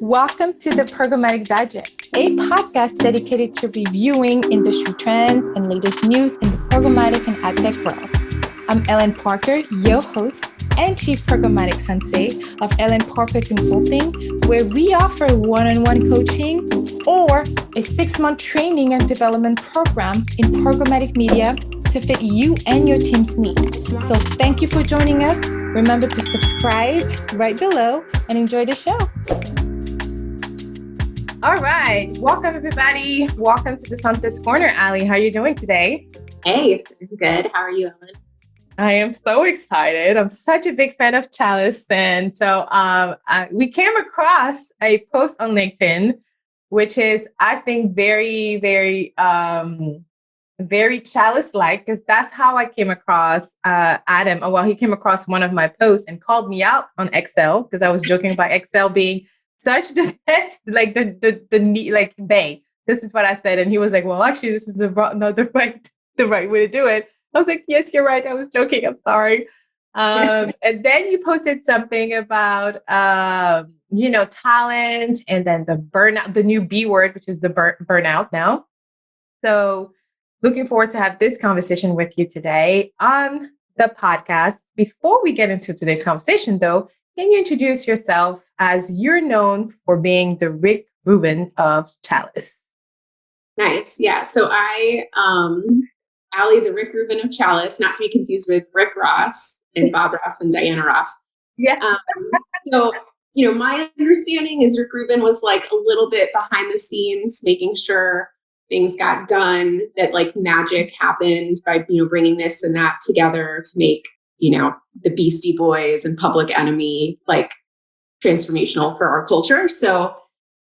Welcome to the Programmatic Digest, a podcast dedicated to reviewing industry trends and latest news in the programmatic and ad tech world. I'm Helene Parker, your host and Chief Programmatic Sensei of Helene Parker Consulting, where we offer one-on-one coaching or a 6-month training and development program in programmatic media to fit you and your team's needs. So thank you for joining us. Remember to subscribe right below and enjoy the show. All right. Welcome, everybody. Welcome to the Sensei's Corner. Ali, how are you doing today? Hey, good. How are you, Ellen? I am so excited. I'm such a big fan of Chalice. And so we came across a post on LinkedIn, which is, I think, very Chalice-like, because that's how I came across Adam. Well, he came across one of my posts and called me out on Excel, because I was joking about Excel being such the best, like the bay. This is what I said, and he was like, "Well, actually, this is the right way to do it." I was like, "Yes, you're right. I was joking. I'm sorry." And then you posted something about talent, and then the burnout, the new B word, which is the burnout now. So, looking forward to have this conversation with you today on the podcast. Before we get into today's conversation, though, can you introduce yourself, as you're known for being the Rick Rubin of Chalice? Nice. Yeah. So I, Ali, the Rick Rubin of Chalice, not to be confused with Rick Ross and Bob Ross and Diana Ross. Yeah. So, my understanding is Rick Rubin was like a little bit behind the scenes, making sure things got done, that like magic happened by, bringing this and that together to make, the Beastie Boys and Public Enemy, like transformational for our culture. So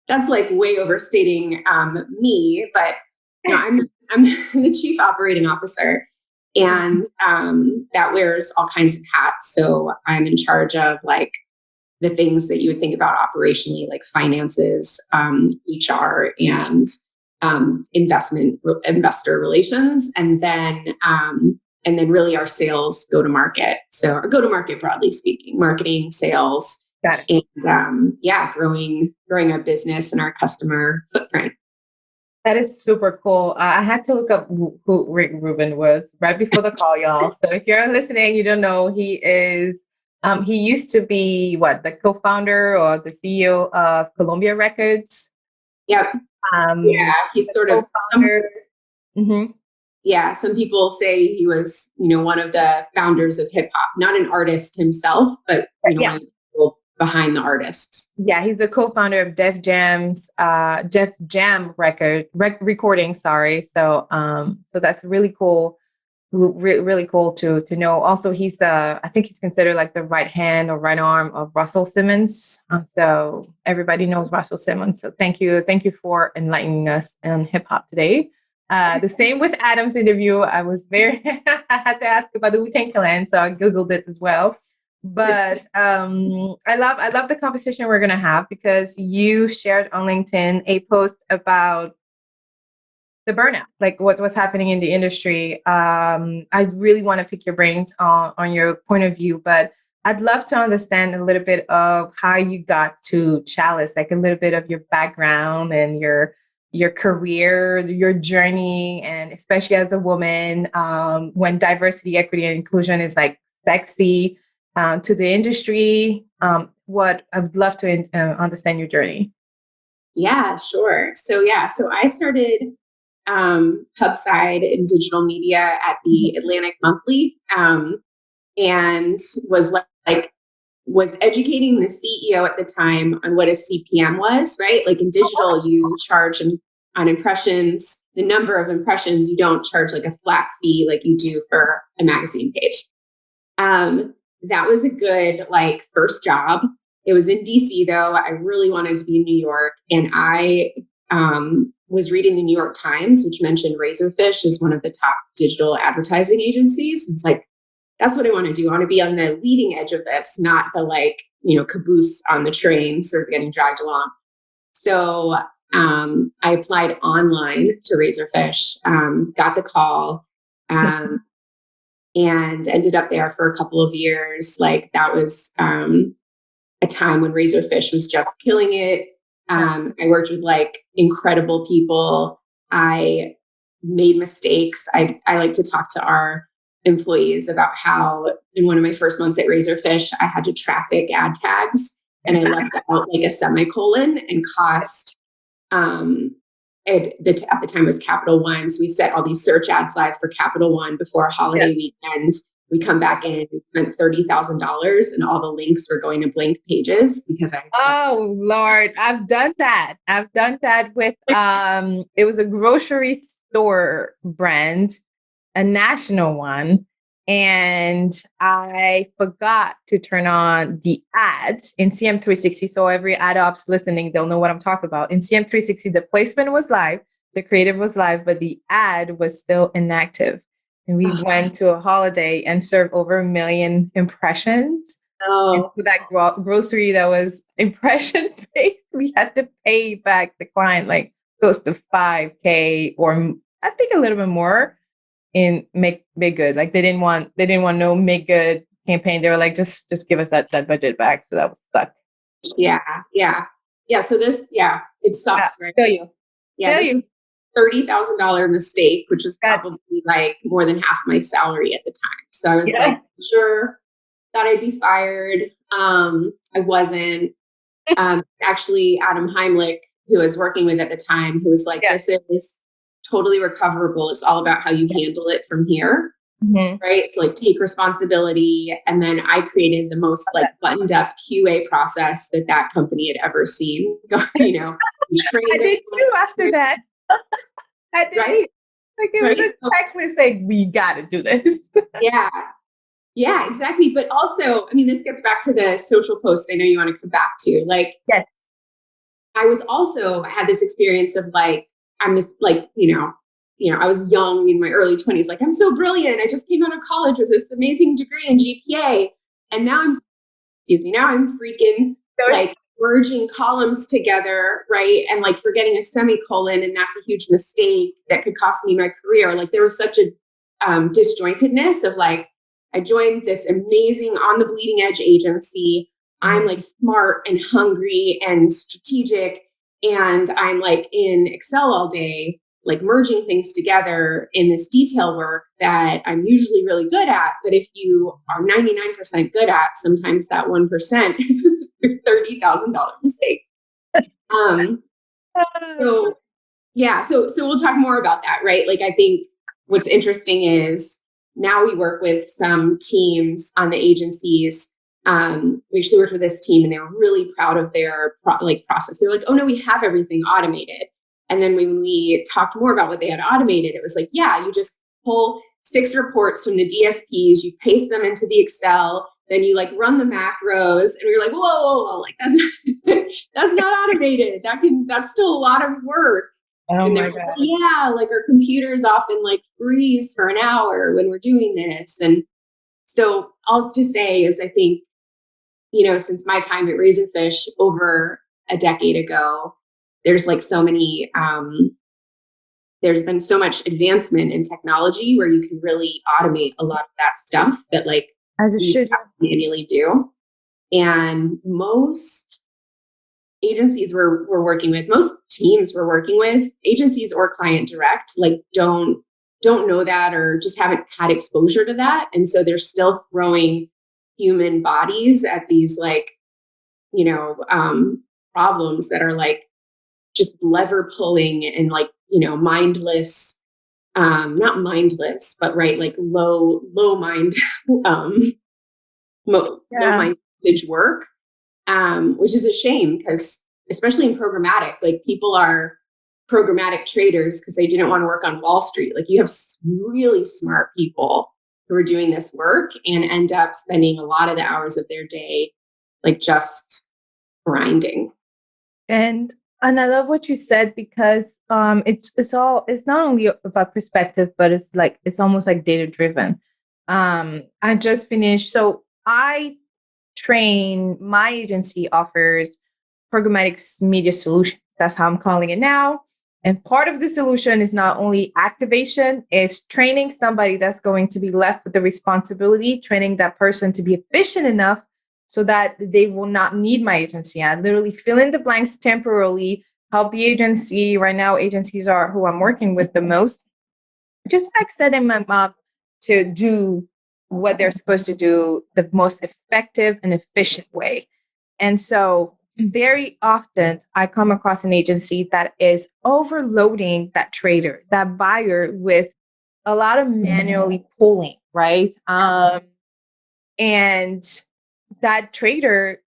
that's like way overstating me, but I'm the chief operating officer, and that wears all kinds of hats. So I'm in charge of like the things that you would think about operationally, like finances, HR, and investor relations, and then really our sales go-to-market. So our go-to-market, broadly speaking, marketing, sales. Got it. And growing our business and our customer footprint. That is super cool. I had to look up who Rick Rubin was right before the call, y'all. So if you're listening, you don't know, he is, he used to be the co-founder or the CEO of Columbia Records. Yep. He's sort of co-founder. Yeah, some people say he was, one of the founders of hip hop. Not an artist himself, but one of the people behind the artists. Yeah, he's the co-founder of Def Jam recording. Sorry, so that's really cool. Really cool to know. Also, I think he's considered like the right hand or right arm of Russell Simmons. So everybody knows Russell Simmons. So thank you for enlightening us on hip hop today. The same with Adam's interview. I was I had to ask about the Wu-Tang Clan, so I Googled it as well. But I love the conversation we're gonna have, because you shared on LinkedIn a post about the burnout, like what's happening in the industry. I really want to pick your brains on your point of view, but I'd love to understand a little bit of how you got to Chalice, like a little bit of your background and your career, your journey, and especially as a woman, when diversity, equity, and inclusion is like sexy to the industry. What I would love to understand your journey. Yeah, sure. So I started Hubside in digital media at the Atlantic Monthly, and was educating the CEO at the time on what a CPM was, right? Like in digital, you charge on impressions, the number of impressions. You don't charge like a flat fee like you do for a magazine page. That was a good first job. It was in DC though. I really wanted to be in New York, and I was reading the New York Times, which mentioned Razorfish as one of the top digital advertising agencies. I was like, that's what I want to do. I want to be on the leading edge of this, not the caboose on the train sort of getting dragged along. So I applied online to Razorfish, got the call, and ended up there for a couple of years. That was a time when Razorfish was just killing it. I worked with like incredible people. I made mistakes. I like to talk to our employees about how in one of my first months at Razorfish, I had to traffic ad tags and I left out like a semicolon and cost, at the time was Capital One. So we set all these search ad slides for Capital One before a holiday weekend. We come back in, we spent $30,000 and all the links were going to blank pages because Oh Lord, I've done that. I've done that with it was a grocery store brand, a national one, and I forgot to turn on the ads in CM360. So every ad ops listening, they'll know what I'm talking about. In CM360, the placement was live, the creative was live, but the ad was still inactive. And we went to a holiday and served over 1 million impressions. And for that grocery that was impression based, we had to pay back the client like close to 5K or I think a little bit more in make good. Like they didn't want no make good campaign. They were like, just give us that budget back. So that was stuck. Yeah. So this, it sucks, right? Feel you. Yeah. This was $30,000 mistake, which was probably like more than half my salary at the time. So I was like, sure, thought I'd be fired. I wasn't. Actually, Adam Heimlich, who I was working with at the time, who was like, this is totally recoverable. It's all about how you handle it from here. Right. So like take responsibility. And then I created the most like buttoned up QA process that company had ever seen. You know, I did too after that. I did. Right? Like it was a checklist like, we got to do this. Yeah, exactly. But also, I mean, this gets back to the social post I know you want to come back to. Like, I had this experience of like, I'm this like, I was young in my early 20s, like, I'm so brilliant. I just came out of college with this amazing degree in GPA. And now I'm freaking like merging columns together, right? And like forgetting a semicolon. And that's a huge mistake that could cost me my career. Like there was such a disjointedness of like, I joined this amazing on the bleeding edge agency. I'm like smart and hungry and strategic. And I'm like in Excel all day, like merging things together in this detail work that I'm usually really good at. But if you are 99% good at, sometimes that 1% is a $30,000 mistake. So we'll talk more about that, right? Like, I think what's interesting is now we work with some teams on the agencies. We actually worked with this team and they were really proud of their process. They're like, oh no, we have everything automated. And then when we talked more about what they had automated, it was like, you just pull 6 reports from the DSPs, you paste them into the Excel, then you like run the macros, and we were like, whoa, like that's not automated. That's still a lot of work. Oh my God. Like our computers often like freeze for an hour when we're doing this. And so all to say is, I think, since my time at Razorfish over a decade ago, there's like so many, there's been so much advancement in technology where you can really automate a lot of that stuff that like you manually do. And most agencies we're working with, most teams we're working with, agencies or client direct, like don't know that or just haven't had exposure to that. And so they're still throwing human bodies at these like, problems that are like just lever pulling and like, mindless, not mindless, but right, like low mind, low mind work, which is a shame because especially in programmatic, like people are programmatic traders because they didn't want to work on Wall Street. Like you have really smart people who are doing this work and end up spending a lot of the hours of their day, like just grinding. And I love what you said because it's not only about perspective, but it's almost like data driven. I just finished, so my agency offers programmatic media solutions. That's how I'm calling it now. And part of the solution is not only activation, it's training somebody that's going to be left with the responsibility, training that person to be efficient enough so that they will not need my agency. I literally fill in the blanks temporarily, help the agency. Right now, agencies are who I'm working with the most, just like setting them up to do what they're supposed to do the most effective and efficient way. And so very often I come across an agency that is overloading that trader, that buyer, with a lot of manually pulling, right? And that trader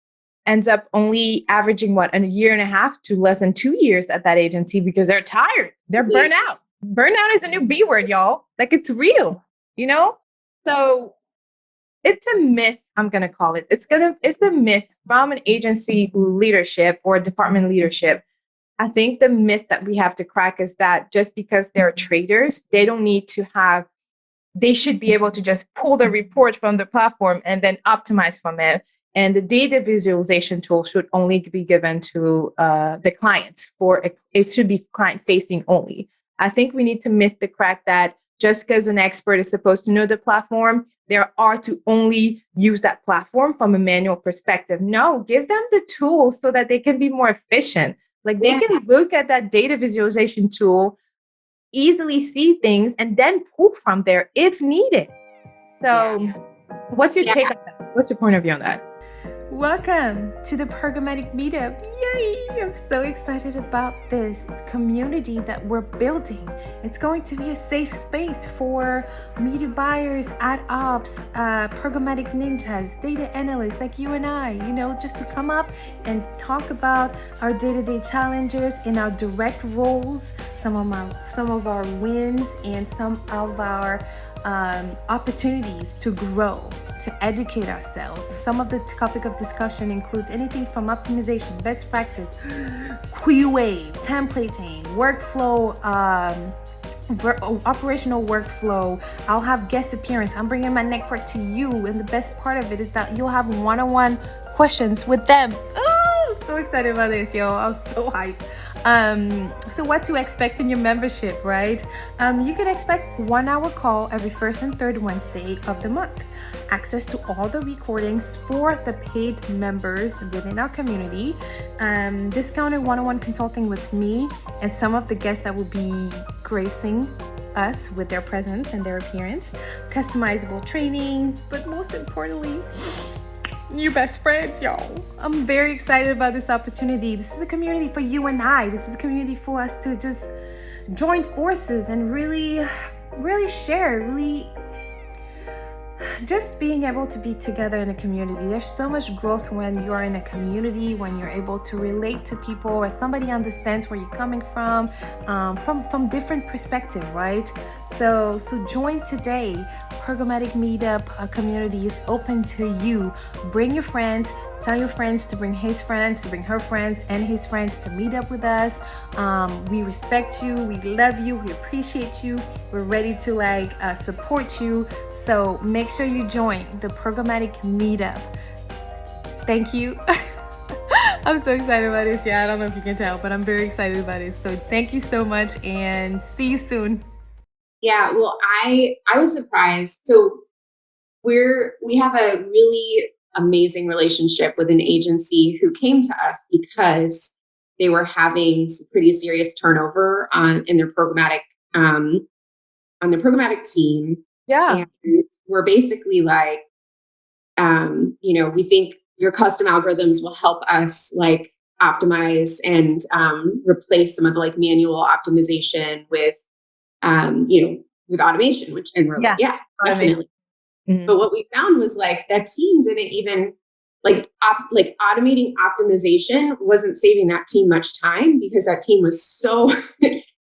ends up only averaging a year and a half to less than 2 years at that agency because they're tired. They're burnt out. Burnout is a new B word, y'all. Like, it's real, you know? So it's a myth, I'm going to call it. It's a myth from an agency leadership or department leadership. I think the myth that we have to crack is that just because they're traders, they should be able to just pull the report from the platform and then optimize from it. And the data visualization tool should only be given to the clients. It should be client facing only. I think we need to myth the crack that just because an expert is supposed to know the platform, they are to only use that platform from a manual perspective. No, give them the tools so that they can be more efficient. Like, they can look at that data visualization tool, easily see things, and then pull from there if needed. So what's your take on that? What's your point of view on that? Welcome to the Programmatic Meetup. Yay! I'm so excited about this community that we're building. It's going to be a safe space for media buyers, ad ops, programmatic ninjas, data analysts like you and I, just to come up and talk about our day-to-day challenges in our direct roles, some of our wins, and some of our opportunities to grow, to educate ourselves. Some of the topic of discussion includes anything from optimization, best practice, QA, templating, workflow, operational workflow. I'll have guest appearance. I'm bringing my network to you, and the best part of it is that you'll have one-on-one questions with them. Oh, so excited about this, yo. I'm so hyped. So what to expect in your membership, right? You can expect 1 hour call every first and third Wednesday of the month. Access to all the recordings for the paid members within our community. Discounted one-on-one consulting with me and some of the guests that will be gracing us with their presence and their appearance. Customizable trainings, but most importantly, new best friends, y'all. I'm very excited about this opportunity. This is a community for you and I. This is a community for us to just join forces and really share, just being able to be together in a community. There's so much growth when you're in a community, when you're able to relate to people, or somebody understands where you're coming from different perspective, right? So join today. Programmatic Meetup community is open to you. Bring your friends. Tell your friends to bring his friends, to bring her friends and his friends to meet up with us. We respect you. We love you. We appreciate you. We're ready to support you. So make sure you join the Programmatic Meetup. Thank you. I'm so excited about this. Yeah, I don't know if you can tell, but I'm very excited about it. So thank you so much, and see you soon. Yeah, well, I was surprised. So we have a really amazing relationship with an agency who came to us because they were having some pretty serious turnover in their programmatic on their programmatic team. Yeah. And we're basically like, we think your custom algorithms will help us optimize and replace some of the manual optimization with with automation, which, and we're like, yeah, definitely. Mm-hmm. But what we found was that team didn't even automating optimization wasn't saving that team much time, because that team was so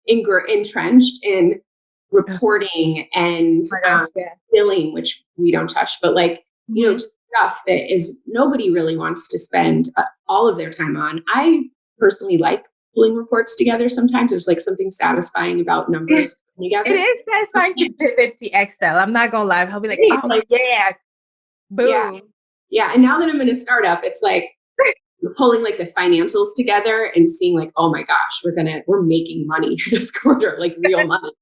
entrenched in reporting and billing, which we don't touch, but just stuff that is nobody really wants to spend all of their time on. I personally like pulling reports together. Sometimes there's something satisfying about numbers together. It is satisfying to pivot the Excel. I'm not gonna lie. I'll be yeah, boom. Yeah. And now that I'm in a startup, it's pulling the financials together and seeing oh my gosh, we're making money this quarter, real money.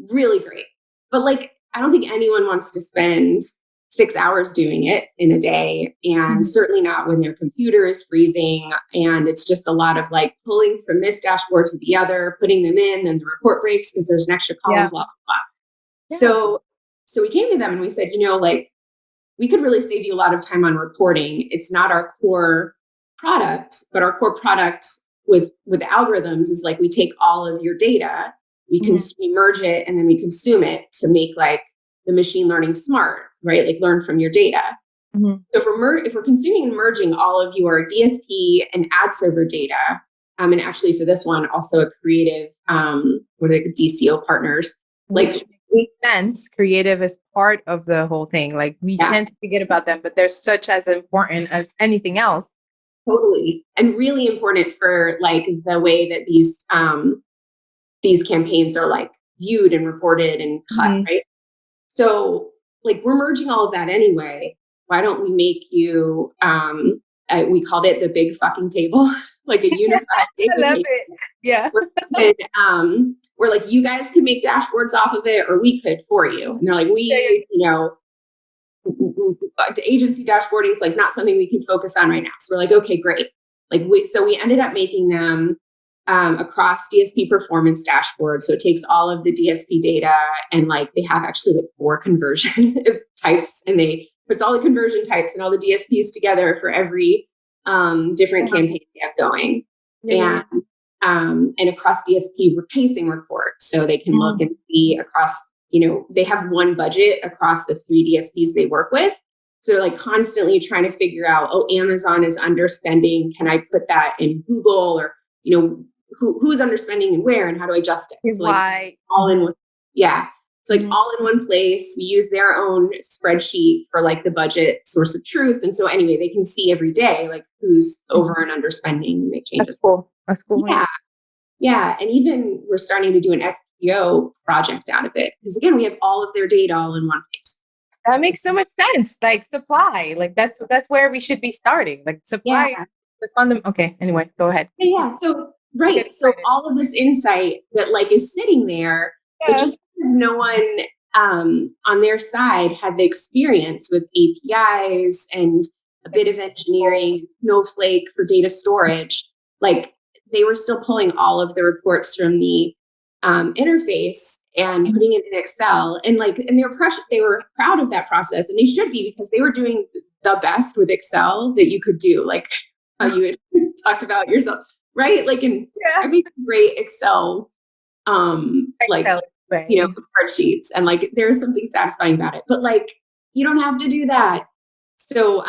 Really great. But I don't think anyone wants to spend 6 hours doing it in a day, and certainly not when their computer is freezing. And it's just a lot of like pulling from this dashboard to the other, putting them in, and the report breaks because there's an extra column, blah, blah, blah. Yeah. So we came to them and we said, like, we could really save you a lot of time on reporting. It's not our core product, but our core product with algorithms is like, we take all of your data, we merge it, and then we consume it to make like the machine learning smart, right? Like learn from your data. So if we're consuming and merging all of your DSP and ad server data, and actually for this one, also a creative, what are the DCO partners, like makes sense. Creative is part of the whole thing. Like we tend to forget about them, but they're such as important as anything else. Totally. And really important for like the way that these campaigns are like viewed and reported and cut, right? So like we're merging all of that anyway. Why don't we make you, we called it the big fucking table, like a unified data I love table. it. Yeah. We're like, you guys can make dashboards off of it, or we could for you. And they're like, agency dashboarding is like not something we can focus on right now. So we're like, okay, great. Like we ended up making them across DSP performance dashboards. So it takes all of the DSP data, and like they have actually like 4 conversion types, and they puts all the conversion types and all the DSPs together for every different campaign they have going. And across DSP pacing reports, so they can look and see across, they have one budget across the 3 DSPs they work with. So they're like constantly trying to figure out, Amazon is underspending. Can I put that in Google? Or, who's underspending and where, and how do I adjust it? So like all in one. Yeah. It's like all in one place. We use their own spreadsheet for like the budget source of truth. And so anyway, they can see every day, like who's over and underspending, and make changes. That's cool. That's cool. Yeah. Yeah. And even we're starting to do an SEO project out of it. Because again, we have all of their data all in one place. That makes so much sense. Like supply, like that's where we should be starting. Like supply, the fundamental. Okay. Anyway, go ahead. Yeah. So, right. So all of this insight that like is sitting there, but just because no one on their side had the experience with APIs and a bit of engineering, Snowflake for data storage, like they were still pulling all of the reports from the interface and putting it in Excel, and they were proud of that process, and they should be, because they were doing the best with Excel that you could do, like how you had talked about yourself, right? Like every great Excel, spreadsheets, and like there's something satisfying about it, but like you don't have to do that. So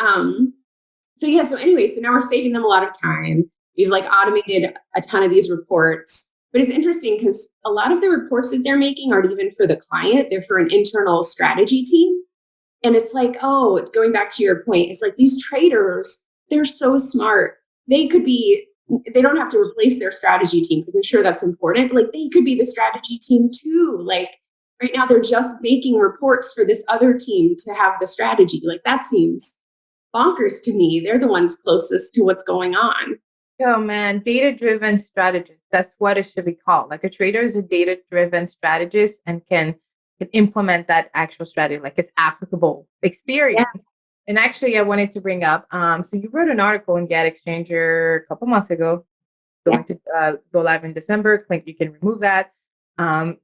anyway, so now we're saving them a lot of time. We've like automated a ton of these reports. But it's interesting because a lot of the reports that they're making aren't even for the client. They're for an internal strategy team. And it's like, going back to your point, it's like these traders, they're so smart. They don't have to replace their strategy team, because I'm sure that's important. Like they could be the strategy team too. Like right now they're just making reports for this other team to have the strategy. Like that seems bonkers to me. They're the ones closest to what's going on. Oh man, data-driven strategist. That's what it should be called. Like a trader is a data-driven strategist and can implement that actual strategy, like it's applicable experience. Yeah. And actually, I wanted to bring up, so you wrote an article in Get Exchanger a couple months ago, going to go live in December. Click, you can remove that. The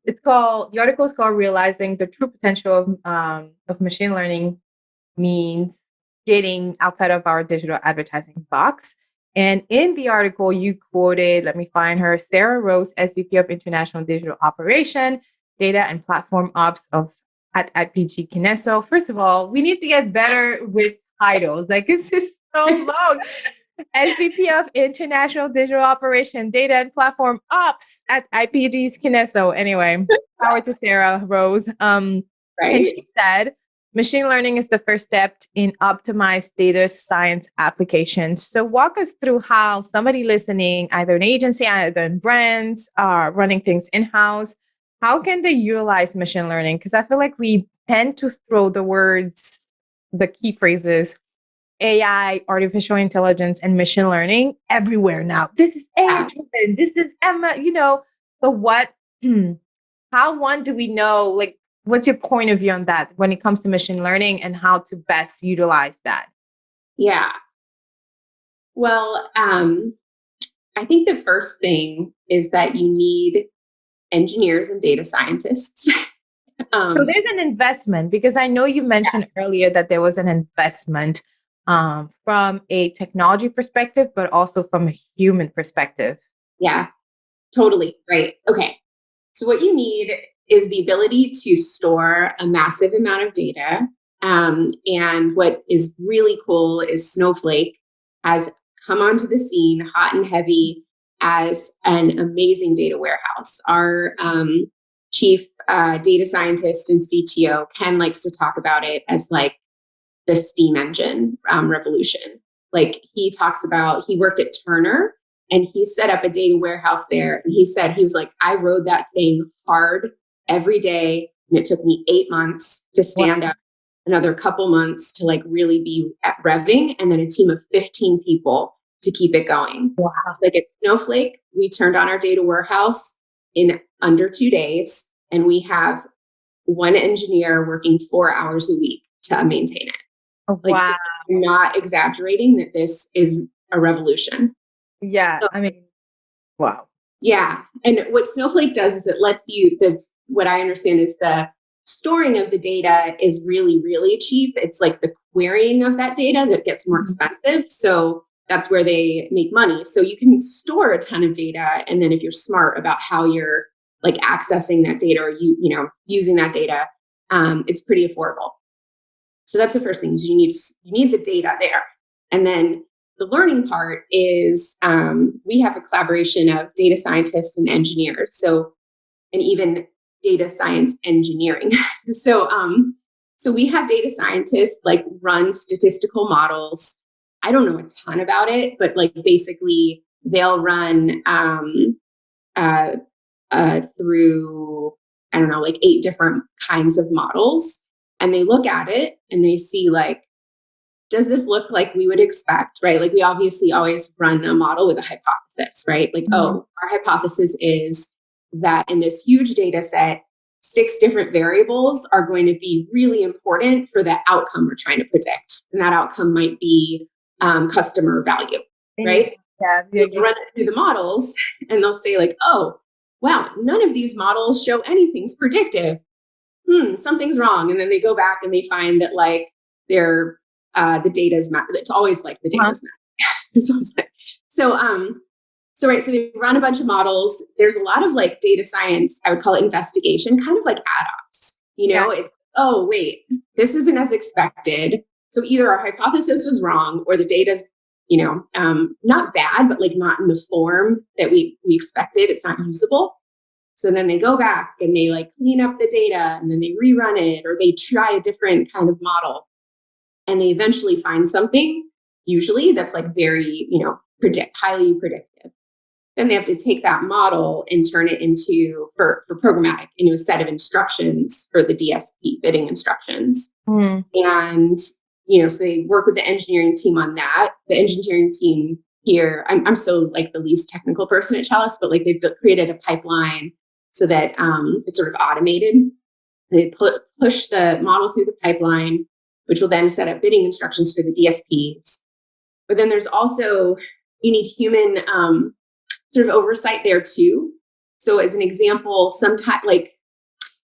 article is called "Realizing the True Potential of Machine Learning Means Getting Outside of Our Digital Advertising Box." And in the article, you quoted, let me find her, Sarah Rose, SVP of International Digital Operation, Data and Platform Ops at IPG Kinesso. First of all, we need to get better with titles. Like, this is so long. SVP of International Digital Operation, Data and Platform Ops at IPG's Kinesso. Anyway, power to Sarah Rose. Right. And she said, machine learning is the first step in optimized data science applications. So walk us through how somebody listening, either an agency, either in brands, are running things in-house. How can they utilize machine learning? Because I feel like we tend to throw the words, the key phrases, AI, artificial intelligence, and machine learning everywhere now. This is AI-driven. This is Emma, so what, how do we know, like, what's your point of view on that when it comes to machine learning and how to best utilize that? Yeah. Well, I think the first thing is that you need engineers and data scientists. So there's an investment, because I know you mentioned earlier that there was an investment from a technology perspective, but also from a human perspective. Yeah, totally. Right. Okay. So what you need is the ability to store a massive amount of data. And what is really cool is Snowflake has come onto the scene hot and heavy as an amazing data warehouse. Our chief data scientist and CTO, Ken, likes to talk about it as like the steam engine revolution. Like he talks about, he worked at Turner and he set up a data warehouse there. And he said, he was like, I rode that thing hard every day. And it took me 8 months to stand up, another couple months to like really be at revving, and then a team of 15 people to keep it going. Wow. Like at Snowflake, we turned on our data warehouse in under 2 days, and we have one engineer working 4 hours a week to maintain it. Oh, Like, wow. I'm not exaggerating that this is a revolution. Yeah. So, I mean, wow. yeah. And what Snowflake does is it lets you, that's what I understand is the storing of the data is really, really cheap. It's like the querying of that data that gets more expensive. So that's where they make money. So you can store a ton of data. And then if you're smart about how you're like accessing that data or using that data, it's pretty affordable. So that's the first thing, is you need the data there. And then the learning part is we have a collaboration of data scientists and engineers. So, and even data science engineering. So we have data scientists like run statistical models. I don't know a ton about it, but like basically they'll run through, I don't know, like 8 different kinds of models. And they look at it and they see like, does this look like we would expect, right? Like we obviously always run a model with a hypothesis, right? Like, oh, our hypothesis is that in this huge data set, 6 different variables are going to be really important for the outcome we're trying to predict. And that outcome might be customer value, right? Yeah. They'll run it through the models and they'll say like, oh, wow, none of these models show anything's predictive. Something's wrong. And then they go back and they find that like they're the data's it's always like the data's so they run a bunch of models. There's a lot of like data science, I would call it investigation, kind of like ad-ops. It's, oh wait, this isn't as expected. So either our hypothesis was wrong or the data's, not bad, but like not in the form that we expected. It's not usable. So then they go back and they like clean up the data and then they rerun it, or they try a different kind of model. And they eventually find something, usually that's like very, highly predictive. Then they have to take that model and turn it into, for programmatic, into a set of instructions for the DSP, bidding instructions. And, so they work with the engineering team on that. The engineering team here, I'm so like the least technical person at Chalice, but like they've created a pipeline so that it's sort of automated. They push the model through the pipeline, which will then set up bidding instructions for the DSPs. But then there's also, you need human sort of oversight there too. So as an example, sometimes like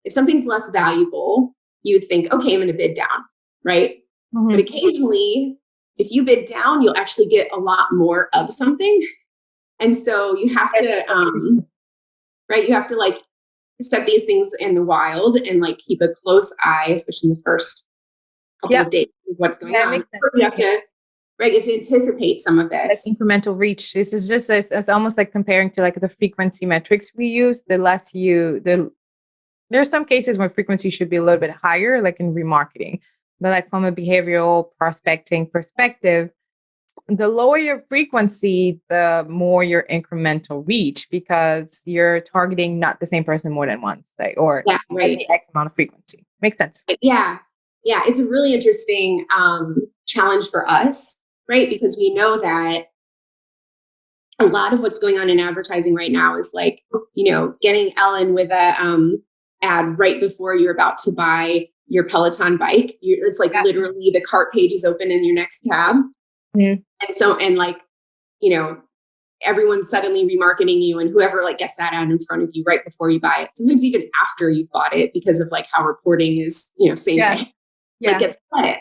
if something's less valuable, you would think, okay, I'm going to bid down, right? But occasionally, if you bid down, you'll actually get a lot more of something. And so you have to, right? You have to like set these things in the wild and like keep a close eye, especially in the first couple of days of what's going on. You have to anticipate some of this. Like incremental reach. This is just, it's almost like comparing to like the frequency metrics we use. There are some cases where frequency should be a little bit higher, like in remarketing. But like from a behavioral prospecting perspective, the lower your frequency, the more your incremental reach, because you're targeting not the same person more than once, or the X amount of frequency. Makes sense. Yeah. It's a really interesting challenge for us, right? Because we know that a lot of what's going on in advertising right now is like, getting Ellen with a ad right before you're about to buy your Peloton bike. It's like literally the cart page is open in your next tab. Mm-hmm. And so, and like, you know, everyone's suddenly remarketing you, and whoever like gets that ad in front of you right before you buy it, sometimes even after you bought it, because of like how reporting is, you know, same day, like gets credit.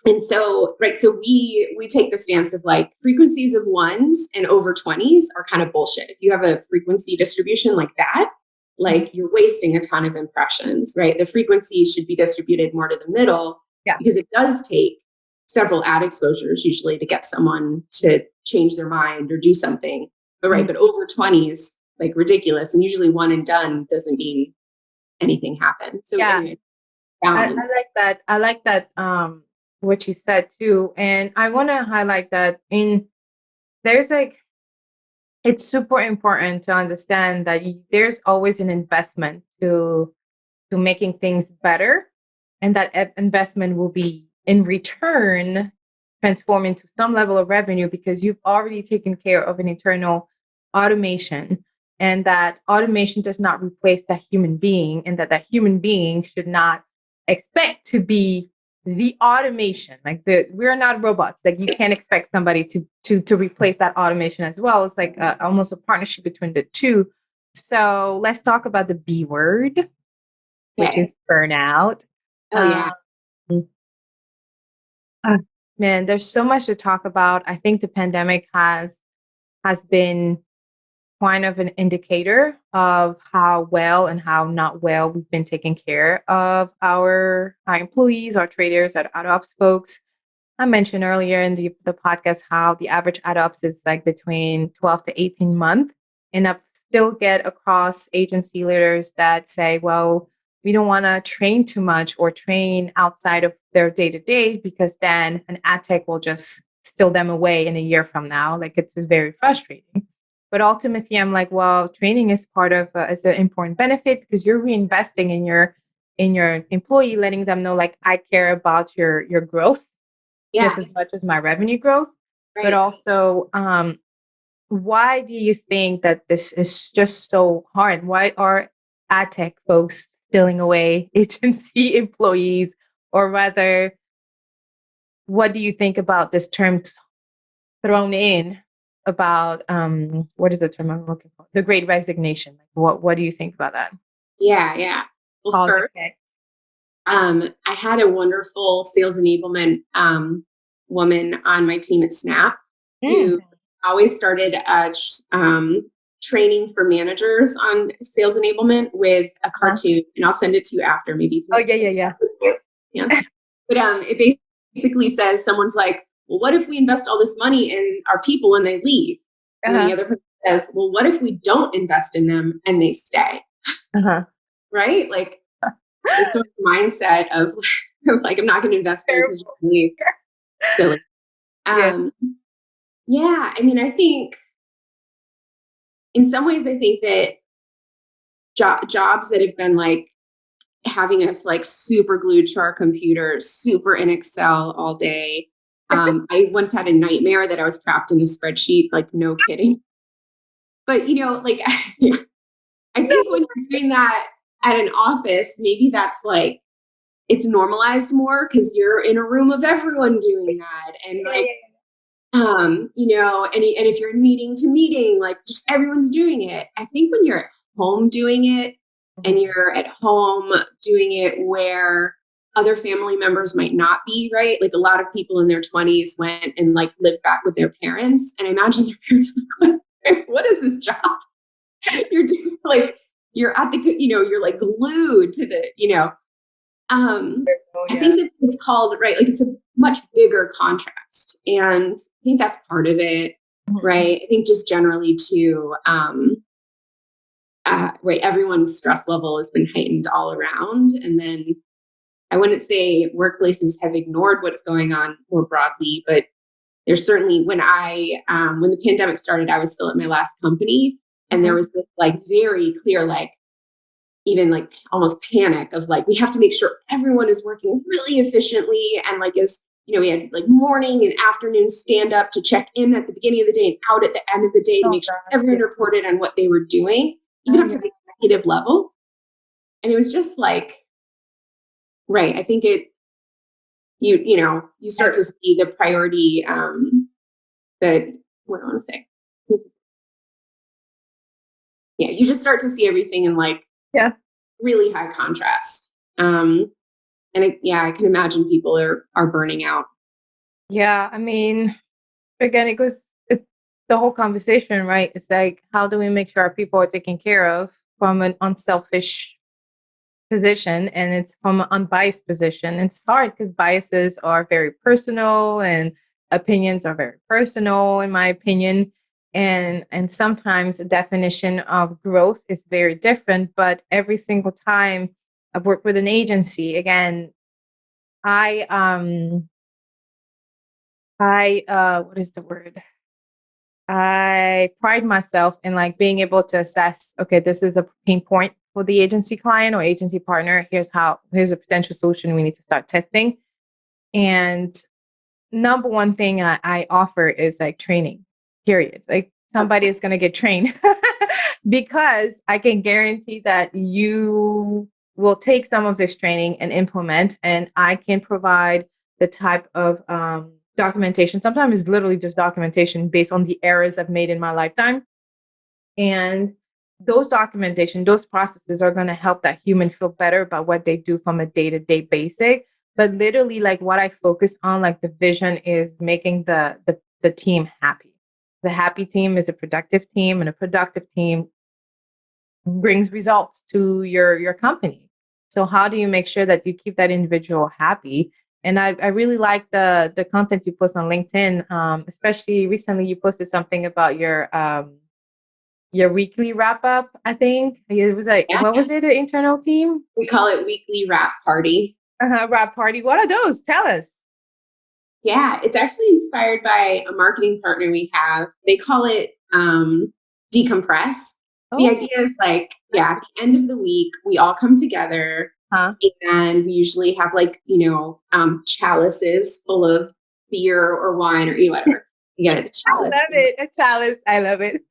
And so, so we take the stance of like frequencies of 1s and over 20s are kind of bullshit. If you have a frequency distribution like that, like you're wasting a ton of impressions, right? The frequency should be distributed more to the middle, because it does take several ad exposures usually to get someone to change their mind or do something. But but over 20s, like ridiculous. And usually one and done doesn't mean anything happens. So anyway, I like that. I like that. What you said too. And I want to highlight that there's like, it's super important to understand that there's always an investment to making things better. And that investment will be in return transform into some level of revenue, because you've already taken care of an internal automation, and that automation does not replace that human being, and that human being should not expect to be the automation. Like we're not robots. Like you can't expect somebody to replace that automation as well. It's like almost a partnership between the two. So let's talk about the B word, which is burnout. Man, there's so much to talk about. I think the pandemic has been kind of an indicator of how well and how not well we've been taking care of our employees, our traders, our ops folks. I mentioned earlier in the podcast how the average ad ops is like between 12 to 18 months. And I still get across agency leaders that say, well, we don't want to train too much or train outside of their day-to-day, because then an ad tech will just steal them away in a year from now. Like it's very frustrating. But ultimately, I'm like, well, training is part of is an important benefit, because you're reinvesting in your employee, letting them know, like, I care about your growth just as much as my revenue growth. But also, why do you think that this is just so hard? Why are ad tech folks stealing away agency employees? Or rather, what do you think about this term thrown in about what is the term I'm looking for? The Great Resignation. Like, what do you think about that? Yeah. Well, first, I had a wonderful sales enablement woman on my team at Snap who always started training for managers on sales enablement with a cartoon, and I'll send it to you after. Maybe. Oh yeah. But it basically says, someone's like, well, what if we invest all this money in our people and they leave? And then the other person says, well, what if we don't invest in them and they stay? Right? Like this sort of mindset of like, I'm not going to invest in you because you leave. Silly. Yeah. I mean, I think in some ways, I think that jobs that have been like having us like super glued to our computers, super in Excel all day. I once had a nightmare that I was trapped in a spreadsheet, like no kidding. But, you know, like, I think when you're doing that at an office, maybe that's like, it's normalized more because you're in a room of everyone doing that. And like, you know, and if you're meeting to meeting, like just everyone's doing it. I think when you're at home doing it, and you're at home doing it where other family members might not be, right? Like a lot of people in their 20s went and like lived back with their parents. And I imagine their parents were like, what is this job? You're doing like, you're at the, you know, you're like glued to the, you know, I think that it's called, right? Like it's a much bigger contrast. And I think that's part of it, right? I think just generally too, right, everyone's stress level has been heightened all around. And then I wouldn't say workplaces have ignored what's going on more broadly, but there's certainly when the pandemic started, I was still at my last company, and there was this like very clear, like even like almost panic of like, we have to make sure everyone is working really efficiently. And like, you know, we had like morning and afternoon stand up to check in at the beginning of the day and out at the end of the day to make sure everyone reported on what they were doing, even up to the executive level. and it was just like, right. I think you start to see the priority, that, what do I want to say? Yeah, you just start to see everything in like really high contrast. And I can imagine people are burning out. Yeah, I mean, again, it's the whole conversation, right? It's like, how do we make sure our people are taken care of from an unselfish position, and it's from an unbiased position? It's hard because biases are very personal and opinions are very personal, in my opinion. And sometimes the definition of growth is very different. But every single time I've worked with an agency, again, I what is the word? I pride myself in like being able to assess, okay, this is a pain point for the agency client or agency partner. Here's a potential solution we need to start testing. And number one thing I offer is like training, period. Like somebody is going to get trained because I can guarantee that you will take some of this training and implement, and I can provide the type of documentation. Sometimes it's literally just documentation based on the errors I've made in my lifetime. And those documentation, those processes are going to help that human feel better about what they do from a day-to-day basic. But literally, like what I focus on, like the vision is making the team happy. The happy team is a productive team, and a productive team brings results to your company. So how do you make sure that you keep that individual happy? And I really like the content you post on LinkedIn, especially recently you posted something about your weekly wrap up. I think it was like, what was it? An internal team? We call it weekly wrap party. Wrap party. What are those? Tell us. Yeah, it's actually inspired by a marketing partner we have. They call it decompress. The idea is like, at the end of the week, we all come together and we usually have like, chalices full of beer or wine or whatever. You get it, the chalice. I love it. A chalice. I love it.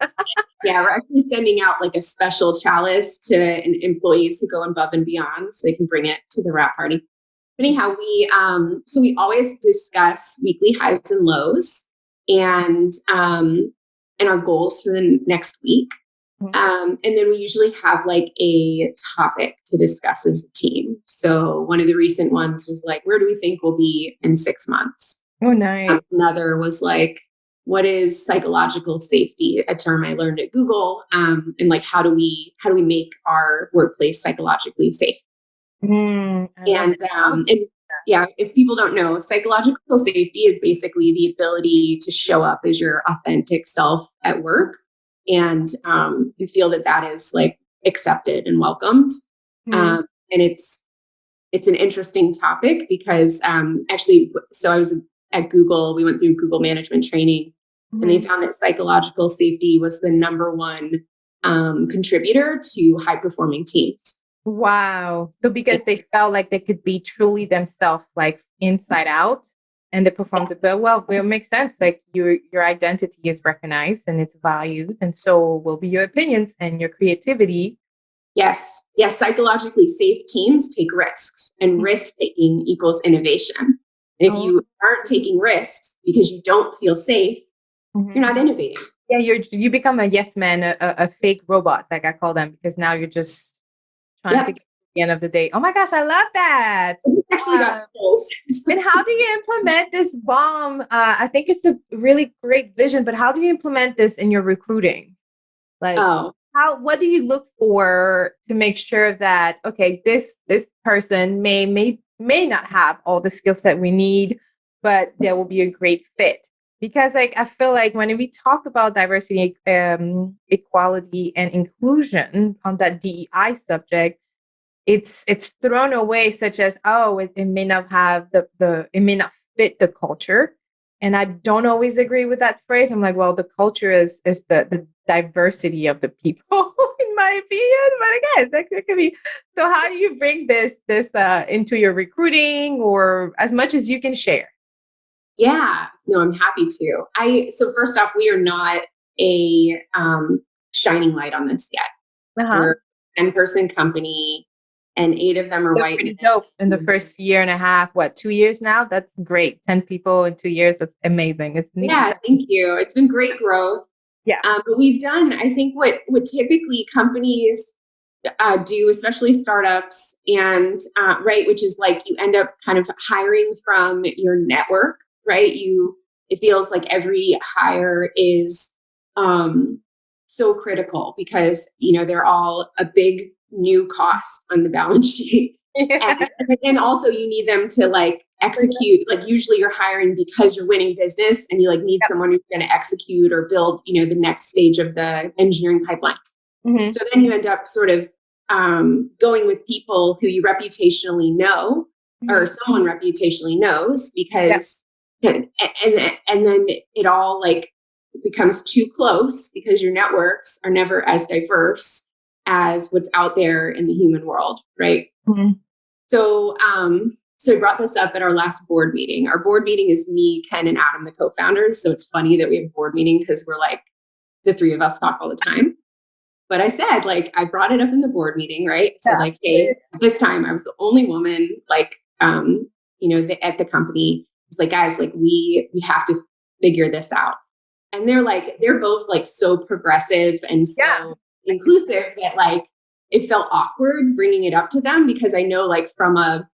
Yeah, we're actually sending out like a special chalice to employees who go above and beyond so they can bring it to the wrap party. Anyhow, we always discuss weekly highs and lows and our goals for the next week. And then we usually have like a topic to discuss as a team. So one of the recent ones was like, where do we think we'll be in 6 months? Oh, nice. Another was like, what is psychological safety? A term I learned at Google. And like, how do we make our workplace psychologically safe? And if people don't know, psychological safety is basically the ability to show up as your authentic self at work. And you feel that is like accepted and welcomed. And it's an interesting topic because actually, so I was at Google, we went through Google management training, and they found that psychological safety was the number one contributor to high performing teams. Wow. So because they felt like they could be truly themselves, like inside out, and they performed it well, it makes sense. Like your identity is recognized and it's valued, and so will be your opinions and your creativity. Yes. Psychologically safe teams take risks, and risk taking equals innovation. And if you aren't taking risks because you don't feel safe, you're not innovating. Yeah, you become a yes man, a fake robot, like I call them, because now you're just trying to get to the end of the day. Oh my gosh, I love that. Actually got goals. And how do you implement this bomb? I think it's a really great vision, but how do you implement this in your recruiting? Like, what do you look for to make sure that, okay, this person may not have all the skill set we need, but there will be a great fit? Because like I feel like when we talk about diversity, equality, and inclusion on that DEI subject, it's thrown away, such as, it may not have it may not fit the culture. And I don't always agree with that phrase. I'm like, well, the culture is the diversity of the people, in my opinion. But again, that could be. So how do you bring this into your recruiting, or as much as you can share? Yeah, no, I'm happy to. So first off, we are not a shining light on this yet. We're a 10-person company. and 8 of them are That's white pretty men. dope. In the first year and a half, 2 years now? That's great. 10 people in 2 years. That's amazing. It's neat. Yeah, thank you. It's been great growth. Yeah. But we've done, I think what typically companies do, especially startups, and right, which is like you end up kind of hiring from your network, right? It feels like every hire is so critical because they're all a big new cost on the balance sheet, and also you need them to like execute. Like usually you're hiring because you're winning business, and you like need someone who's going to execute or build the next stage of the engineering pipeline. Mm-hmm. So then you end up sort of going with people who you reputationally know, or someone reputationally knows, because and then it all like becomes too close because your networks are never as diverse as what's out there in the human world, right? Mm-hmm. So I brought this up at our last board meeting. Our board meeting is me, Ken, and Adam, the co-founders. So it's funny that we have a board meeting because we're like the three of us talk all the time. But I said, like, I brought it up in the board meeting, right? I said, like, hey, at this time I was the only woman, like, at the company. It's like, guys, like, we have to figure this out. And they're both like so progressive and so inclusive that like it felt awkward bringing it up to them, because I know like from a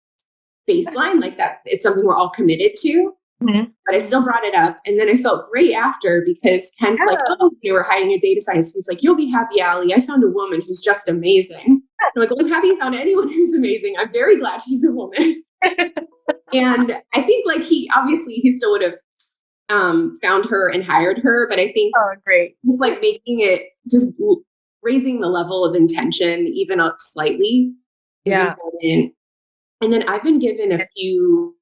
baseline, like that it's something we're all committed to. Mm-hmm. But I still brought it up. And then I felt great after, because Ken's like, oh, we're hiring a data scientist. He's like, you'll be happy, Allie. I found a woman who's just amazing. I'm like, well, I'm happy you found anyone who's amazing. I'm very glad she's a woman. And I think like he still would have found her and hired her. But I think great. Just like making it, just raising the level of intention even up slightly is important. And then I've been given a few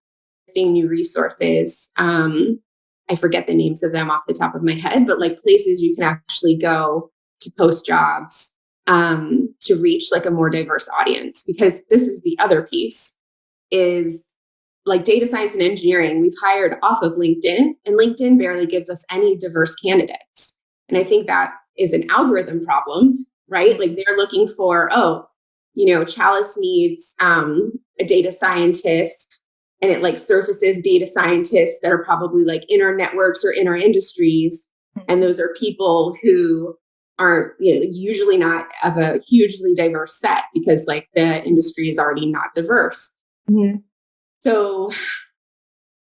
new resources. I forget the names of them off the top of my head, but like places you can actually go to post jobs to reach like a more diverse audience. Because this is the other piece, is like data science and engineering, we've hired off of LinkedIn, and LinkedIn barely gives us any diverse candidates. And I think that is an algorithm problem, right? Like they're looking for, Chalice needs a data scientist, and it like surfaces data scientists that are probably like in our networks or in our industries. And those are people who aren't usually not of a hugely diverse set, because like the industry is already not diverse. Mm-hmm. So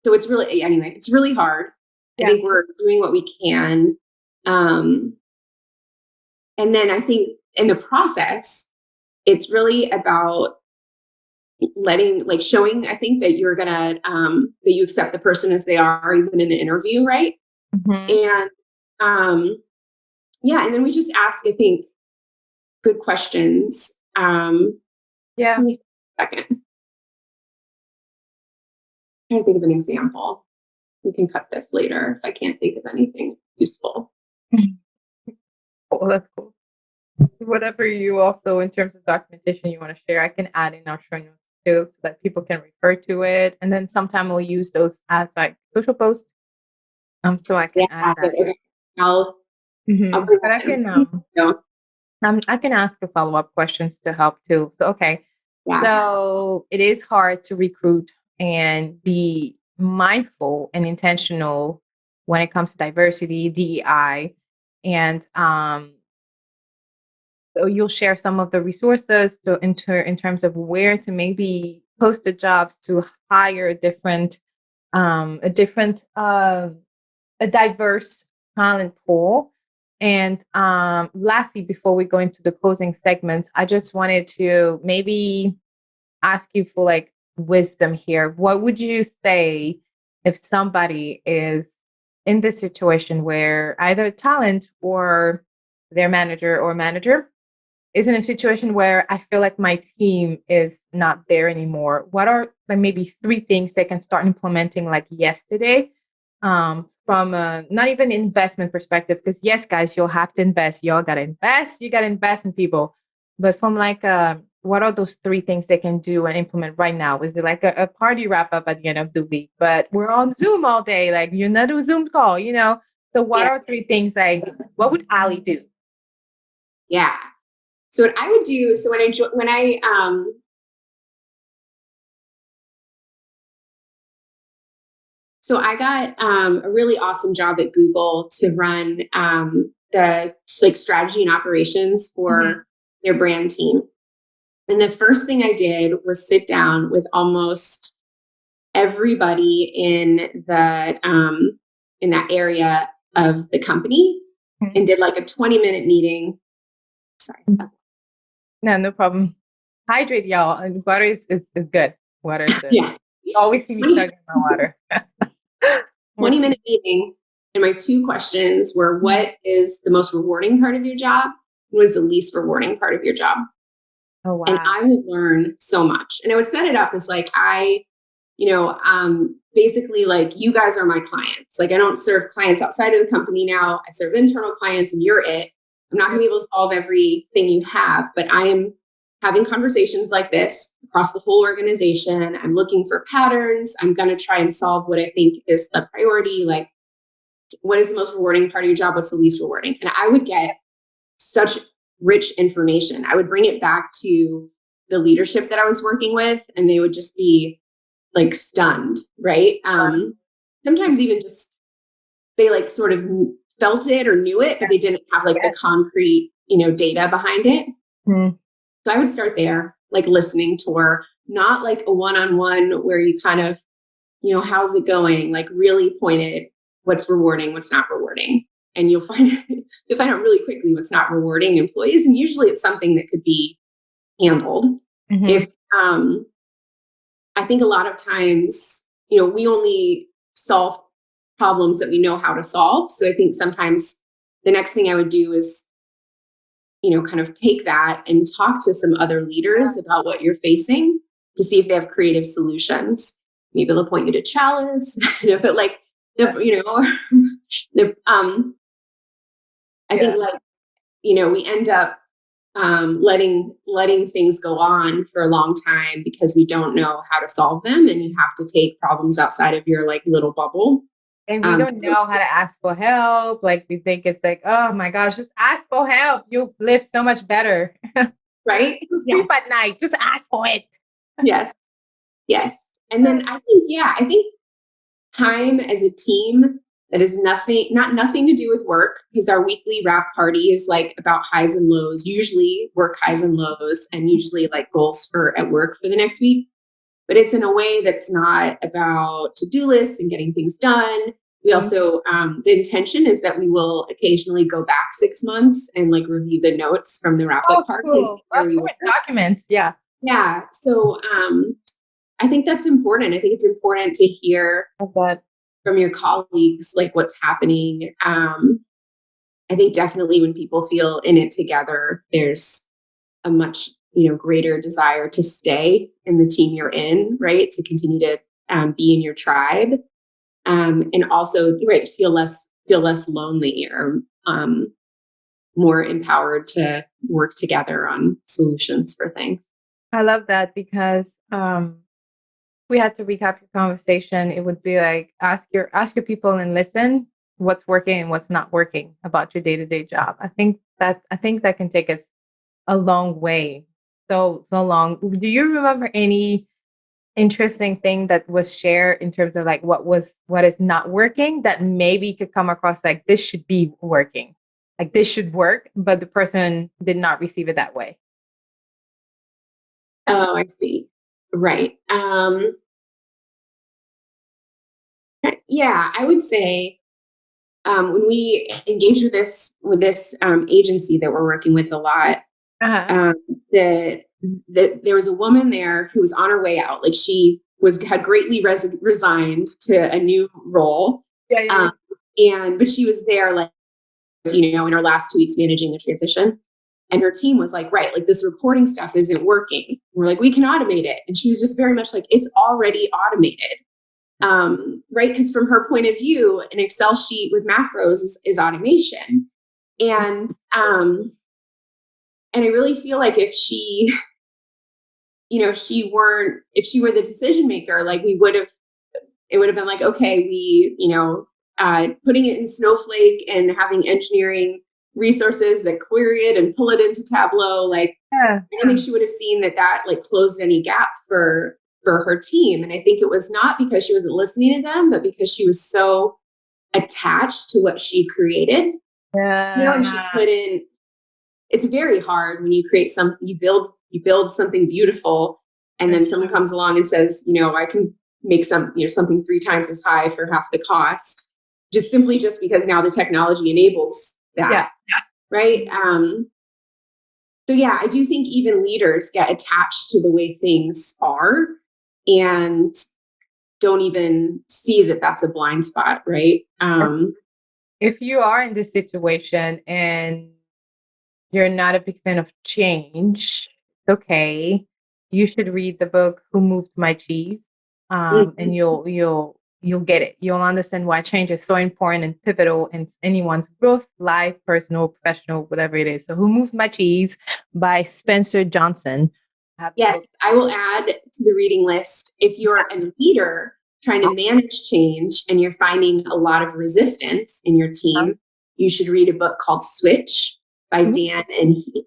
it's really, anyway, it's really hard. I think we're doing what we can. And then I think in the process, it's really about showing, I think, that you're gonna, that you accept the person as they are, even in the interview, right? Mm-hmm. And and then we just ask, I think, good questions. Give me a second. I'm trying to think of an example. We can cut this later if I can't think of anything useful. Oh, that's cool. Whatever you also, in terms of documentation, you want to share, I can add in our show notes too, so that people can refer to it. And then sometime we'll use those as like social posts. So I can add that. Okay. I'll but I can ask a follow-up questions to help too. So so it is hard to recruit and be mindful and intentional when it comes to diversity, DEI, and so you'll share some of the resources in terms of where to maybe post the jobs to hire a diverse talent pool. And lastly, before we go into the closing segments, I just wanted to maybe ask you for like wisdom here. What would you say if somebody is in this situation where either talent or their manager is in a situation where I feel like my team is not there anymore? What are like maybe 3 things they can start implementing like yesterday, from a, not even investment perspective? Because yes, guys, you'll have to invest. Y'all got to invest. You got to invest in people. But from like, what are those 3 things they can do and implement right now? Is it like a party wrap up at the end of the week? But we're on Zoom all day. Like you're not a Zoom call, So what are 3 things like, what would Allie do? Yeah. So what I would do, so when I So I got a really awesome job at Google to run the like strategy and operations for their brand team. And the first thing I did was sit down with almost everybody in that area of the company and did like a 20-minute meeting. Sorry. No problem. Hydrate, y'all. And water is good. Water is good. Yeah. Always see me chugging my water. 20-minute meeting. And my two questions were, what is the most rewarding part of your job? And what is the least rewarding part of your job? Oh, wow. And I would learn so much. And I would set it up as like, basically like, you guys are my clients. Like, I don't serve clients outside of the company now. I serve internal clients and you're it. I'm not gonna be able to solve everything you have, but I am having conversations like this across the whole organization. I'm looking for patterns. I'm going to try and solve what I think is the priority. Like, what is the most rewarding part of your job? What's the least rewarding? And I would get such rich information. I would bring it back to the leadership that I was working with, and they would just be like stunned, right? Sometimes even just, they like sort of felt it or knew it, but they didn't have like the concrete, data behind it. So I would start there, like listening tour, not like a one-on-one where you kind of, how's it going? Like really pointed, what's rewarding, what's not rewarding. And you'll find out really quickly what's not rewarding employees. And usually it's something that could be handled. If, I think a lot of times, we only solve problems that we know how to solve. So I think sometimes the next thing I would do is, kind of take that and talk to some other leaders about what you're facing to see if they have creative solutions. Maybe they'll point you to Chalice, but like, I think like, we end up letting things go on for a long time because we don't know how to solve them, and you have to take problems outside of your like little bubble. And we don't know how to ask for help. Like we think it's like, oh my gosh, just ask for help. You'll live so much better. Right? Sleep at night. Just ask for it. Yes. And then I think time as a team that is nothing to do with work, because our weekly wrap party is like about highs and lows, usually work highs and lows, and usually like goals for at work for the next week. But it's in a way that's not about to-do lists and getting things done. We also, the intention is that we will occasionally go back 6 months and like review the notes from the wrap-up party. Cool. Of course, document. Yeah. Yeah. So I think that's important. I think it's important to hear from your colleagues, like what's happening. I think definitely when people feel in it together, there's a much greater desire to stay in the team you're in, right? To continue to be in your tribe, and also feel less lonely, or more empowered to work together on solutions for things. I love that, because we had to recap your conversation. It would be like ask your people and listen what's working and what's not working about your day-to-day job. I think that can take us a long way. So long. Do you remember any interesting thing that was shared in terms of like what is not working that maybe could come across like this should be working, like this should work, but the person did not receive it that way? Oh, I see. Right. Yeah, I would say when we engage with this agency that we're working with a lot, there was a woman there who was on her way out. Like she had greatly resigned to a new role. But she was there like, in her last 2 weeks managing the transition. And her team was like, right, like this reporting stuff isn't working. We're like, we can automate it. And she was just very much like, it's already automated. Right? Because from her point of view, an Excel sheet with macros is automation. And I really feel like if she were the decision maker, like it would have been like, okay, we, putting it in Snowflake and having engineering resources that query it and pull it into Tableau. Like, I don't think she would have seen that like closed any gap for for her team. And I think it was not because she wasn't listening to them, but because she was so attached to what she created. And she couldn't. It's very hard when you create you build something beautiful, and then someone comes along and says, I can make something 3 times as high for half the cost, just because now the technology enables that. Yeah. Right. So yeah, I do think even leaders get attached to the way things are and don't even see that that's a blind spot. Right. If you are in this situation and you're not a big fan of change, it's okay. You should read the book "Who Moved My Cheese," and you'll get it. You'll understand why change is so important and pivotal in anyone's growth, life, personal, professional, whatever it is. So, "Who Moved My Cheese" by Spencer Johnson. Yes, I will add to the reading list. If you're a leader trying to manage change and you're finding a lot of resistance in your team, you should read a book called Switch by Dan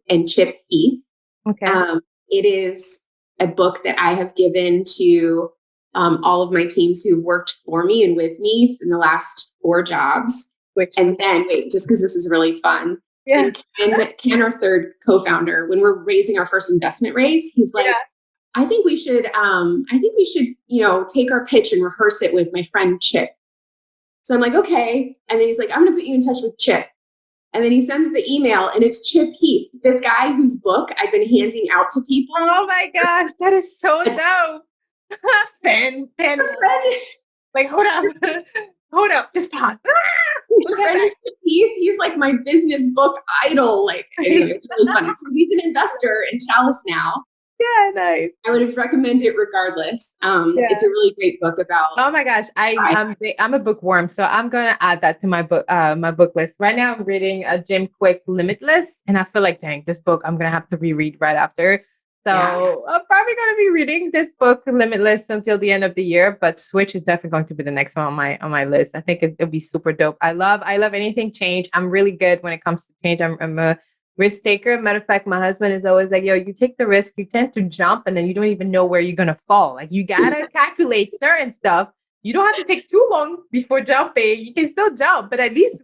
and Chip Heath. Okay. It is a book that I have given to all of my teams who've worked for me and with me in the last 4 jobs. And then, just because this is really fun, and Ken, our third co-founder, when we're raising our first investment raise, he's like, I think we should, take our pitch and rehearse it with my friend Chip. So I'm like, okay. And then he's like, I'm going to put you in touch with Chip. And then he sends the email, and it's Chip Heath, this guy whose book I've been handing out to people. Oh my gosh, that is so dope. Fan. Like, hold up, just pause. He's like my business book idol. Like, anyway, it's really funny. So he's an investor in Chalice now. Yeah, nice. I would have recommended it regardless. It's a really great book about. Oh my gosh, I'm a bookworm, so I'm gonna add that to my book list. Right now, I'm reading Jim Quick Limitless, and I feel like, dang, this book I'm gonna have to reread right after. So I'm probably gonna be reading this book Limitless until the end of the year. But Switch is definitely going to be the next one on my list. I think it'll be super dope. I love anything change. I'm really good when it comes to change. I'm a risk taker. Matter of fact, my husband is always like, yo, you take the risk, you tend to jump, and then you don't even know where you're going to fall. Like, you got to calculate certain stuff. You don't have to take too long before jumping. You can still jump, but at least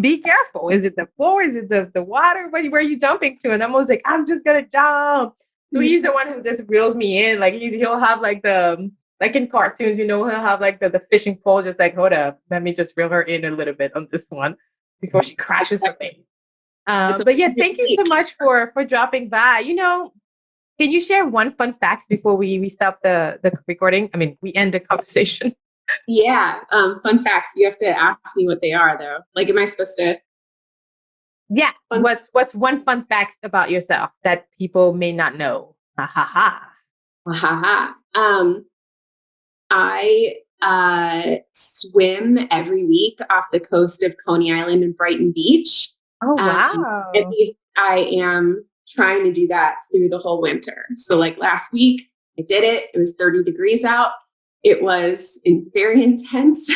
be careful. Is it the floor? Is it the water? Where are you jumping to? And I'm always like, I'm just going to jump. So he's the one who just reels me in. Like, he'll have like like in cartoons, he'll have like the fishing pole, just like, hold up, let me just reel her in a little bit on this one before she crashes her face. But yeah, thank you so much for dropping by. Can you share one fun fact before we stop the recording? I mean, we end the conversation. Yeah. Fun facts. You have to ask me what they are, though. Like, am I supposed to? Yeah. What's one fun fact about yourself that people may not know? Ha ha ha. Ha ha. I swim every week off the coast of Coney Island and Brighton Beach. Oh, wow. At least I am trying to do that through the whole winter. So like last week, I did it. It was 30 degrees out. It was very intense.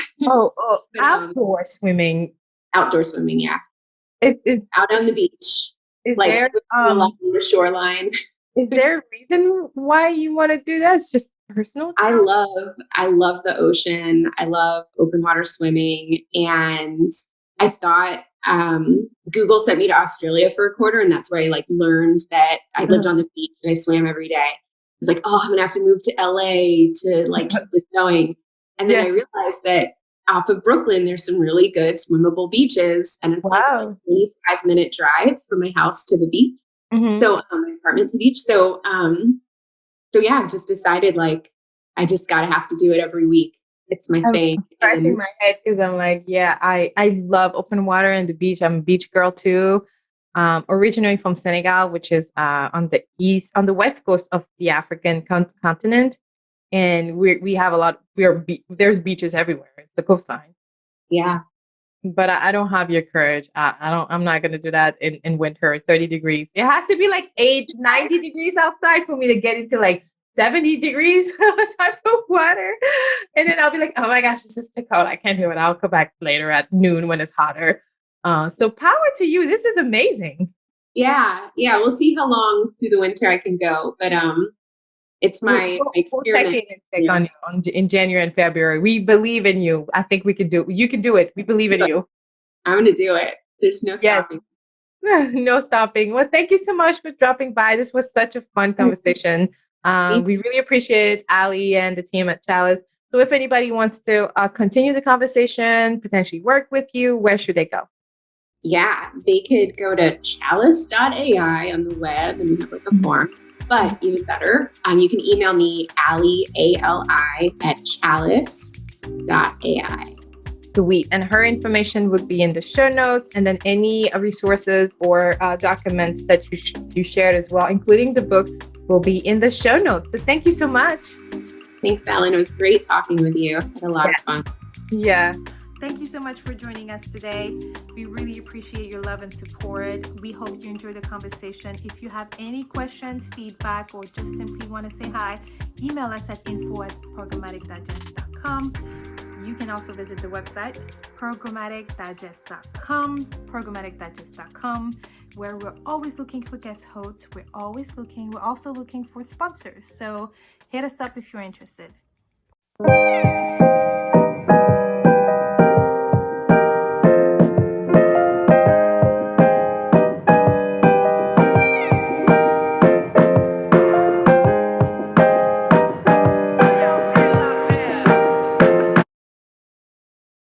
Outdoor swimming. Outdoor swimming, yeah. Is out on the beach. Like there, along the shoreline. Is there a reason why you want to do that? It's just personal? I love the ocean. I love open water swimming. And I thought Google sent me to Australia for a quarter, and that's where I learned that I lived on the beach and I swam every day. I was like, oh, I'm gonna have to move to LA to keep this going. And then I realized that off of Brooklyn, there's some really good swimmable beaches, and it's like a 25-minute drive from my house to the beach. Mm-hmm. So my apartment to the beach. So yeah, I've just decided I just gotta have to do it every week. It's my thing. Scratching my head because I'm like, I love open water and the beach. I'm a beach girl too. Originally from Senegal, which is on the west coast of the African continent, and we have a lot. There's beaches everywhere. It's the coastline. Yeah, but I don't have your courage. I'm not gonna do that in winter. 30 degrees. It has to be 90 degrees outside for me to get into 70 degrees type of water. And then I'll be like, oh my gosh, this is too cold. I can't do it. I'll come back later at noon when it's hotter. So power to you. This is amazing. Yeah. We'll see how long through the winter I can go. But It's my We'll check experiment. in and check on you in January and February. We believe in you. I think we can do it. You can do it. We believe in you. I'm going to do it. There's no Yes. stopping. No stopping. Well, thank you so much for dropping by. This was such a fun conversation. We really appreciate Ali and the team at Chalice. So if anybody wants to continue the conversation, potentially work with you, where should they go? Yeah, they could go to chalice.ai on the web and have like a form. But even better, you can email me, Ali, A-L-I, at chalice.ai. Sweet. And her information would be in the show notes, and then any resources or documents that you shared as well, including the book, will be in the show notes. So thank you so much. Thanks, Ellen. It was great talking with you. I had a lot of fun. Yeah. Thank you so much for joining us today. We really appreciate your love and support. We hope you enjoyed the conversation. If you have any questions, feedback, or just simply want to say hi, email us at info@programmaticdigest.com. You can also visit the website, programmaticdigest.com, where we're always looking for guest hosts. We're also looking for sponsors. So hit us up if you're interested.